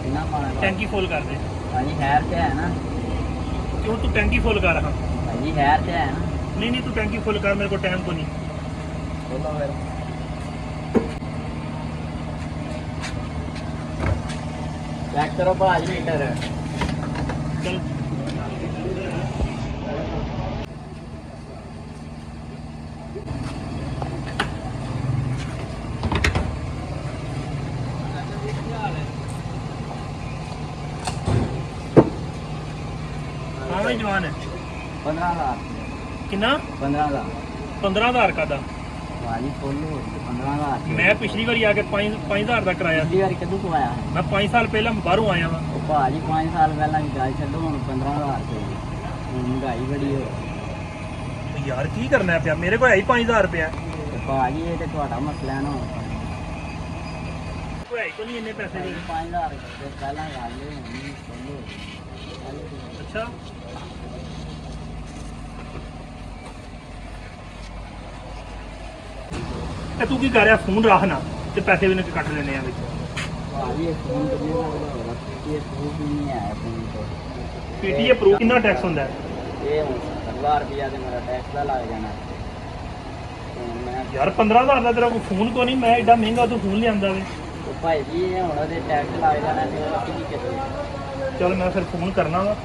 टैंकी फुल कर दे भाजी हैर से है ना क्यों तू टैंकी फुल कर हाँ भाजी हैर से है ना नहीं तू टैंकी फुल कर मेरे को टाइम को नहीं बोलो फिर चेक करो भाजी लीटर चल हाँ भाई जवान है 15,000 कितना 15,000 15,000 का दा भाजी फुल हो गई 15,000 मैं पिछली बार आके 5,000 का कराया पिछली बार कदू को आया मैं 5 साल पहले बाहरों आया वा ਉਹ ਭਾਜੀ 5 ਸਾਲ ਪਹਿਲਾਂ ਦੀ ਗੱਲ ਛੱਡੋ ਹੁਣ 15,000 ਰੁਪਏ ਹੁਣ ਮਹਿੰਗਾਈ ਬੜੀ ਹੋ यार की करना है पिया मेरे को है ही 5,000 रुपया ਤੇ ਭਾਜੀ ਇਹ ਤੇ ਤੁਹਾਡਾ ਮਸਲਾ ਨਾ कोई है को नहीं इन्ने पैसे दे 5,000 ਰੁਪਏ ਪਹਿਲਾਂ ਗੱਲ ਹੋਣੀ ਸੁਣੋ अच्छा ਤੇ ਤੂੰ ਕੀ ਕਰ ਰਿਹਾ ਫੋਨ ਰੱਖ ਨਾ ਤੇ ਪੈਸੇ ਵੀ ਨੇ ਕੱਟ ਲੈਣੇ ਆ ਵਿੱਚ ਭਾਜੀ ਇਹ ਫੋਨ ਤੇ ਨਹੀਂ ਲੱਗਦਾ ਇਹ ਫੋਨ ਵੀ ਨਹੀਂ ਆਇਆ ਫੋਨ ਤੋਂ ਪੀਟੀਏ ਪ੍ਰੂਫ ਕਿੰਨਾ ਟੈਕਸ ਹੁੰਦਾ ਹੈ ਇਹ ਹੁਣ 10,000 ਰੁਪਇਆ ਤੇ ਮੇਰਾ ਟੈਕਸ ਦਾ ਲੱਗ ਜਾਣਾ ਹੁਣ ਮੈਂ ਯਾਰ 15,000 ਦਾ ਤੇਰਾ ਕੋਈ ਫੋਨ ਕੋ ਨਹੀਂ ਮੈਂ ਐਡਾ ਮਹਿੰਗਾ ਤੂੰ ਫੋਨ ਲਿਆਂਦਾ ਵੇ ਉਹ ਭਾਈ ਜੀ ਇਹ ਹੁਣ ਉਹਦੇ ਟੈਕਸ ਲੱਗ ਜਾਣਾ ਤੇ ਉਹ ਕੀ ਕਰੀਏ ਚਲ ਮੈਂ ਫਿਰ ਫੋਨ ਕਰਨਾ ਵਾ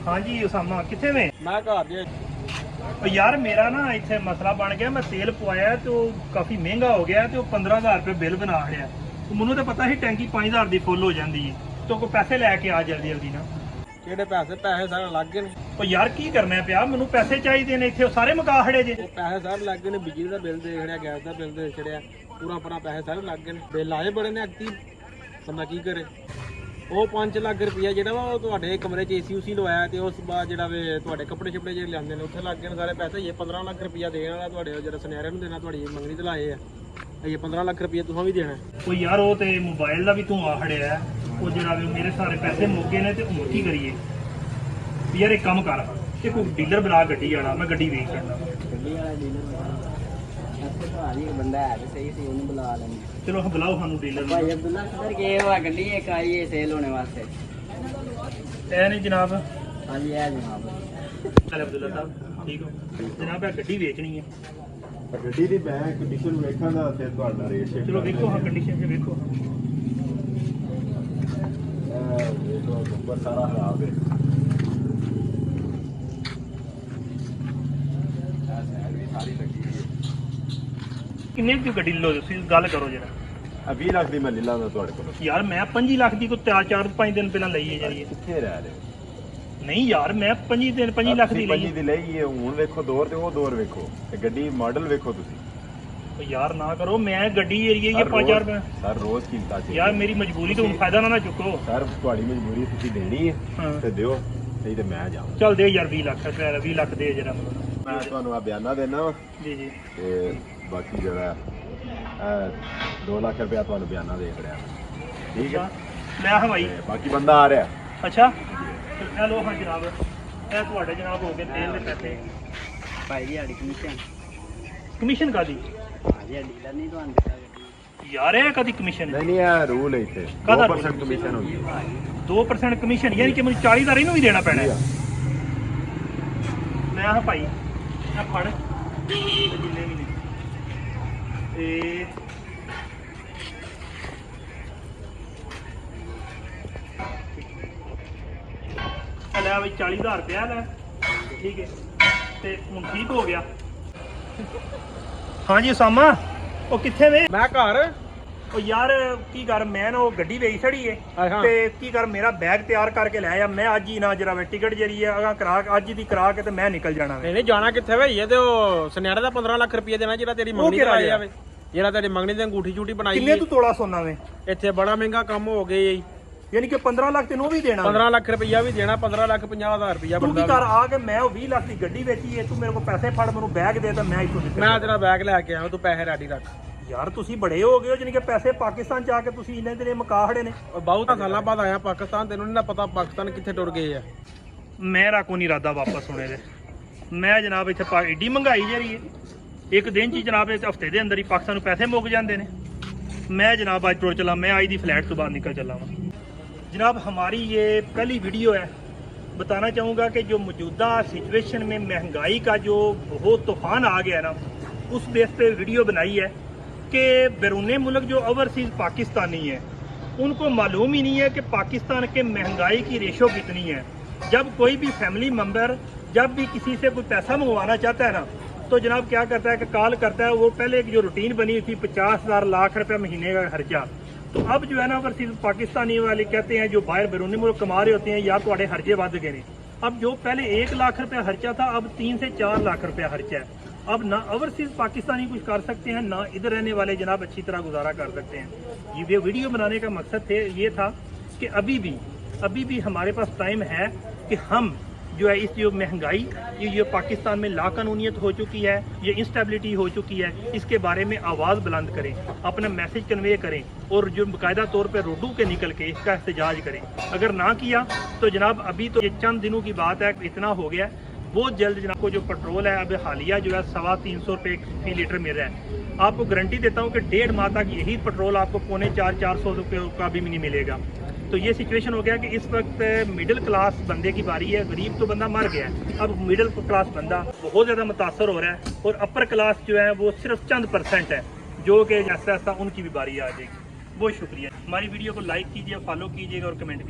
ਹਾਂਜੀ ਉਸਾਮਾ ਕਿੱਥੇ ਵੇ ਮੈਂ ਘਰ ਦੇ ਉਹ ਯਾਰ ਮੇਰਾ ਨਾ ਇੱਥੇ ਮਸਲਾ ਬਣ ਗਿਆ ਮੈਂ ਤੇਲ ਪਵਾਇਆ ਤੇ ਉਹ ਕਾਫੀ ਮਹਿੰਗਾ ਹੋ ਗਿਆ ਤੇ ਉਹ 15,000 ਰੁਪਏ ਬਿੱਲ ਬਣਾ ਰਿਹਾ ਮੈਨੂੰ ਤਾਂ ਪਤਾ ਸੀ ਟੈਂਕੀ 5,000 ਦੀ ਫੁੱਲ ਹੋ ਜਾਂਦੀ ਹੈ ਤੋ ਕੋ ਪੈਸੇ ਲੈ ਕੇ ਆ ਜਲਦੀ ਜਲਦੀ ਨਾ ਕਿਹੜੇ ਪੈਸੇ ਸਾਰੇ ਲੱਗ ਗਏ ਨੇ ਉਹ ਯਾਰ ਕੀ ਕਰਨਾ ਪਿਆ ਮੈਨੂੰ ਪੈਸੇ ਚਾਹੀਦੇ ਨੇ ਇੱਥੇ ਉਹ ਸਾਰੇ ਮੁਕਾ ਖੜੇ ਜੇ ਉਹ ਪੈਸੇ ਸਾਰੇ ਲੱਗ ਗਏ ਨੇ ਬਿਜਲੀ ਦਾ ਬਿੱਲ ਦੇਖ ਰਿਹਾ ਗੈਸ ਦਾ ਬਿੱਲ ਦੇਖ ਛੜਿਆ ਪੂਰਾ ਪੈਸੇ ਸਾਰੇ ਲੱਗ ਗਏ ਨੇ ਬਿੱਲ ਆਏ ਬੜੇ ਨੇ ਐਕਟਿਵ ਬੰਦਾ ਕੀ ਕਰੇ ਉਹ 5 ਲੱਖ ਰੁਪਇਆ ਜਿਹੜਾ ਵਾ ਉਹ ਤੁਹਾਡੇ ਕਮਰੇ 'ਚ ਏਸੀ ਉਸੀ ਲਵਾਇਆ ਤੇ ਉਸ ਬਾਅਦ ਜਿਹੜਾ ਵੇ ਤੁਹਾਡੇ ਕੱਪੜੇ ਛਪੜੇ ਜਿਹੜੇ ਲਿਆਂਦੇ ਨੇ ਉੱਥੇ ਲੱਗ ਗਏ ਨੇ ਸਾਰੇ ਪੈਸੇ ਇਹ 15 ਲੱਖ ਰੁਪਇਆ ਦੇਣ ਵਾਲਾ ਤੁਹਾਡੇ ਜਿਹੜਾ ਸੁਨਿਆਰੇ ਨੂੰ ਦੇਣਾ ਤੁਹਾਡੀ ਮੰਗਣੀ ਤੇ ਲਾਏ ਆ ਇਹ 15 ਲੱਖ ਰੁਪਇਆ ਤੁਸੀਂ ਵੀ ਦੇਣਾ ਉਹ ਯਾਰ ਉਹ ਤੇ ਮੋਬਾਈਲ ਦਾ ਵੀ ਤੂੰ ਆ ਖੜਿਆ ਉਹ ਜਿਹੜਾ ਵੀ ਮੇਰੇ ਸਾਰੇ ਪੈਸੇ ਮੁੱਕ ਗਏ ਨੇ ਤੇ ਹੁਣ ਕੀ ਕਰੀਏ ਯਾਰ ਇੱਕ ਕੰਮ ਕਰ ਤੇ ਕੋਈ ਡੀਲਰ ਬਣਾ ਗੱਡੀ ਵਾਲਾ ਮੈਂ ਗੱਡੀ ਵੇਚ ਲੈਂਦਾ ਗੱਡੀ ਵਾਲਾ ਡੀਲਰ ਅੱਛਾ ਭਾਜੀ ਇੱਕ ਬੰਦਾ ਹੈ ਤੇ ਸਹੀ ਸੀ ਉਹਨੂੰ ਬੁਲਾ ਲੈਂਦੇ ਚਲੋ ਬੁਲਾਓ ਸਾਨੂੰ ਡੀਲਰ ਨੂੰ ਭਾਈ ਅਬਦੁੱਲਾ ਕਿਧਰ ਗਏ ਹੋ ਗੱਡੀ ਇੱਕ ਆਈ ਹੈ ਸੇਲ ਹੋਣੇ ਵਾਸਤੇ ਇਹ ਨਹੀਂ ਜਨਾਬ ਹਾਂਜੀ ਇਹ ਜਨਾਬ ਚਲ ਅਬਦੁੱਲਾ ਸਾਹਿਬ ਠੀਕ ਹੋ ਜਨਾਬ ਇਹ ਗੱਡੀ ਵੇਚਣੀ ਹੈ ਗੱਡੀ ਦੀ ਮੈਂ ਕੰਡੀਸ਼ਨ ਵੇਖਾਂ ਦਾ ਤੇ ਤੁਹਾਡਾ ਰੇਟ ਚੈੱਕ ਚਲੋ ਵੇਖੋ ਹਾਂ ਕੰਡੀਸ਼ਨ ਤੇ ਵੇਖੋ ਇਹ ਲੋ ਨੰਬਰ ਸਾਰਾ ਖਰਾਬ ਹੈ ਸਾਰੀ ਲੱਗੀ ਹੋਈ ਹੈ ਕਿੰਨੇ ਦੀ ਗੱਡੀ ਲਓ ਤੁਸੀਂ ਗੱਲ ਕਰੋ ਜਰਾ ਆ 20 ਲੱਖ ਦੀ ਮੈਂ ਲੈ ਲਾਂਗਾ ਤੁਹਾਡੇ ਕੋਲ ਯਾਰ ਮੈਂ 5 ਲੱਖ ਦੀ ਕੋਈ 4-5 ਦਿਨ ਪਹਿਲਾਂ ਲਈ ਹੈ ਜਿਹੜੀ ਕਿੱਥੇ ਰਹਿ ਰਹੇ ਹੋ? ਨਹੀਂ ਯਾਰ ਮੈਂ 5 ਲੱਖ ਦੀ ਲਈ ਪੰਜੀ ਦੀ ਲਈ ਹੈ ਹੁਣ ਵੇਖੋ ਦੌਰ ਤੇ ਉਹ ਦੌਰ ਵੇਖੋ ਤੇ ਗੱਡੀ ਮਾਡਲ ਵੇਖੋ ਤੁਸੀਂ ਉਹ ਯਾਰ ਨਾ ਕਰੋ ਮੈਂ ਗੱਡੀ ਏਰੀਏ ਇਹ 5,000 ਰੁਪਏ ਸਰ ਰੋਜ਼ ਕੀਮਤਾਂ ਚ ਯਾਰ ਮੇਰੀ ਮਜਬੂਰੀ ਤੋਂ ਹੁਣ ਫਾਇਦਾ ਨਾ ਚੁੱਕੋ ਸਰ ਤੁਹਾਡੀ ਮਜਬੂਰੀ ਤੁਸੀਂ ਦੇਣੀ ਹੈ ਹਾਂ ਤੇ ਦਿਓ ਨਹੀਂ ਤੇ ਮੈਂ ਜਾਵਾਂ ਚੱਲ ਦੇ ਯਾਰ 20 ਲੱਖ 20 ਲੱਖ ਦੇ ਜਰਾ ਮੈਂ ਤੁਹਾਨੂੰ ਆ ਬਿਆਨਾ ਦੇਣਾ ਜੀ ਜੀ ਤੇ ਬਾਕੀ ਜਿਹੜਾ 2 ਲੱਖ ਰੁਪਇਆ ਤੁਹਾਨੂੰ ਬਿਆਨਾ ਦੇ ਰਿਹਾ ਠੀਕ ਹੈ ਲੈ ਹਵਾਈ ਤੇ ਬਾਕੀ ਬੰਦਾ ਆ ਰਿਹਾ ਅੱਛਾ ਇਹ ਲੋ ਹਾਂ ਜਨਾਬ ਇਹ ਤੁਹਾਡੇ ਜਨਾਬ ਹੋ ਗਏ ਤੇਲ ਦੇ ਪੈਸੇ ਭਾਈ ਜੀ ਸਾਡੀ ਕਮਿਸ਼ਨ ਕਾਦੀ ਭਾਜੀ ਡੀਲਰ ਨਹੀਂ ਤੁਹਾਨੂੰ ਦਿੱਤਾ ਗੱਡੀ ਯਾਰ ਇਹ ਕਦੀ ਕਮਿਸ਼ਨ ਨਹੀਂ ਨਹੀਂ ਇਹ ਰੂਲ ਹੈ ਇੱਥੇ ਕਾਹਦਾ 2% ਕਮਿਸ਼ਨ ਹੁੰਦੀ ਹੈ 2% ਕਮਿਸ਼ਨ ਯਾਨੀ ਕਿ ਮੈਨੂੰ 40,000 ਇਹਨੂੰ ਵੀ ਦੇਣਾ ਪੈਣਾ ਹੈ ਮੈਂ ਆ ਭਾਈ ਆ ਫੜ ਤੇ ਜਿੰਨੇ ਵੀ ਨੇ ਤੇ ਲੈ ਬਈ 40,000 ਰੁਪਇਆ ਲੈ ਠੀਕ ਹੈ ਤੇ ਹੁਣ ਠੀਕ ਹੋ ਗਿਆ ਹਾਂਜੀ ਉਸਾਮਾ ਉਹ ਕਿੱਥੇ ਵੇ ਮੈਂ ਘਰ ਉਹ ਯਾਰ ਕੀ ਕਰ ਮੈਂ ਨਾ ਉਹ ਗੱਡੀ ਵੇਚ ਛੜੀ ਏ ਹਾਂ। ਤੇ ਕੀ ਕਰ ਮੇਰਾ ਬੈਗ ਤਿਆਰ ਕਰਕੇ ਲੈ ਆ ਮੈਂ ਅੱਜ ਹੀ ਨਾ ਜਰਾ ਵੇ ਟਿਕਟ ਜਿਹੜੀ ਆ ਅਗਾ ਕਰਾ ਅੱਜ ਦੀ ਕਰਾ ਕੇ ਤੇ ਮੈਂ ਨਿਕਲ ਜਾਣਾ ਵੇ ਨਹੀਂ ਜਾਣਾ ਕਿੱਥੇ ਵੇ ਇਹ ਤੇ ਉਹ ਸੁਨਿਆਰੇ ਦਾ 15 ਲੱਖ ਰੁਪਏ ਦੇਣਾ ਜਿਹੜਾ ਤੇਰੀ ਮੰਗਣੀ ਤੇ ਆਇਆ ਵੇ ਜਿਹੜਾ ਤੇਰੀ ਮੰਗਣੀ ਤੇ ਅੰਗੂਠੀ ਝੂਟੀ ਬਣਾਈ ਕਿੰਨੇ ਤੂੰ ਤੋਲਾ ਸੋਨਾ ਵੇ ਇੱਥੇ ਬੜਾ ਮਹਿੰਗਾ ਕੰਮ ਹੋ ਗਿਆ ਈ ਯਾਨੀ ਕਿ 15 ਲੱਖ ਤੈਨੂੰ ਵੀ ਦੇਣਾ 15 ਲੱਖ ਰੁਪਇਆ ਵੀ ਦੇਣਾ 15 ਲੱਖ 50,000 ਰੁਪਇਆ ਤੂੰ ਕੀ ਬਣਦਾ ਕਰ ਆ ਕੇ ਮੈਂ ਉਹ 20 ਲੱਖ ਦੀ ਗੱਡੀ ਵੇਚੀ ਏ ਤੂੰ ਮੇਰੇ ਕੋਲ ਪੈਸੇ ਫੜ ਮੈਨੂੰ ਬੈਗ ਦੇ ਤਾਂ ਮੈਂ ਇੱਥੋਂ ਨਿਕਲ ਮੈਂ ਤੇਰਾ ਬੈਗ ਲੈ ਕੇ ਆਇਆ ਤੂੰ ਪੈਸੇ ਰੈਡੀ ਰੱਖ ਯਾਰ ਤੁਸੀਂ ਬੜੇ ਹੋ ਗਏ ਹੋ ਜਾਨੀ ਕਿ ਪੈਸੇ ਪਾਕਿਸਤਾਨ ਚ ਆ ਕੇ ਤੁਸੀਂ ਇੰਨੇ ਦਿਨੇ ਮੁਕਾ ਖੜੇ ਨੇ ਬਹੁਤ ਸਾਲਾਂ ਬਾਅਦ ਆਇਆ ਪਾਕਿਸਤਾਨ ਤੈਨੂੰ ਨਹੀਂ ਪਤਾ ਪਾਕਿਸਤਾਨ ਕਿੱਥੇ ਟੁਰ ਗਏ ਆ ਮੇਰਾ ਕੋਈ ਨਹੀਂ ਇਰਾਦਾ ਵਾਪਸ ਹੋਣੇ ਦੇ ਮੈਂ ਜਨਾਬ ਇੱਥੇ ਏਡੀ ਮਹਿੰਗਾਈ ਜਿਹੜੀ ਏ ਇੱਕ ਦਿਨ ਚ ਜਨਾਬ ਇਸ ਹਫਤੇ ਦੇ ਅੰਦਰ ਹੀ ਪਾਕਿਸਤਾਨ ਨੂੰ ਪੈਸੇ ਮੁੱਕ ਜਾਂਦੇ ਨੇ मैं जनाब आज टुर चला, मैं आज दी फ्लैट तो बाहर निकल चला हूँ जनाब। हमारी ये पहली वीडियो है। बताना चाहूँगा कि जो मौजूदा सिचुएशन में महंगाई का जो बहुत तूफान आ गया ना, उस बेस पे वीडियो बनाई है कि बैरून मुल्क जो ओवरसीज़ पाकिस्तानी है उनको मालूम ही नहीं है कि पाकिस्तान के महंगाई की रेशो कितनी है। जब कोई भी फैमिली मेम्बर जब भी किसी से कोई पैसा मंगवाना चाहता है ना, तो जनाब क्या करता है कि कॉल करता है। वो पहले एक जो रूटीन बनी हुई थी 50,000 लाख रुपये महीने का खर्चा, तो अब जो है ना ओवरसीज़ पाकिस्तानी वाले कहते हैं जो बाहर बैरून मुल्क कमा रहे होते हैं या तो खर्चे वध गए ने। अब जो पहले 1 लाख रुपया खर्चा था अब 3 से 4 लाख रुपया खर्चा है। अब ना ओवरसीज़ पाकिस्तानी कुछ कर सकते हैं, ना इधर रहने वाले जनाब अच्छी तरह गुजारा कर सकते हैं। ये वीडियो बनाने का मकसद ये था कि अभी भी हमारे पास टाइम है कि हम जो है इस जो महंगाई ये पाकिस्तान में लाकानूनियत हो चुकी है, ये इंस्टेबिलिटी हो चुकी है, इसके बारे में आवाज़ बुलंद करें, अपना मैसेज कन्वे करें और जो बाकायदा तौर पर रोडू के निकल के इसका एहतजाज करें। अगर ना किया तो जनाब अभी तो ये चंद दिनों की बात है, इतना हो गया। बहुत जल्द जनाब को जो पेट्रोल है अब हालिया जो है 350 रुपये फी लीटर मिल रहा है। आपको गारंटी देता हूँ कि 1.5 माह तक यही पेट्रोल आपको 350-400 रुपये का भी नहीं मिलेगा। तो ये सिचुएशन हो गया कि इस वक्त मिडिल क्लास बंदे की बारी है। गरीब तो बंदा मर गया है, अब मिडिल क्लास बंदा बहुत ज़्यादा मुतासर हो रहा है और अपर क्लास जो है वो सिर्फ चंद % है, जो कि ऐसा उनकी भी बारी आ जाएगी। बहुत शुक्रिया। हमारी वीडियो को लाइक कीजिए, फॉलो कीजिएगा और कमेंट कीजिए।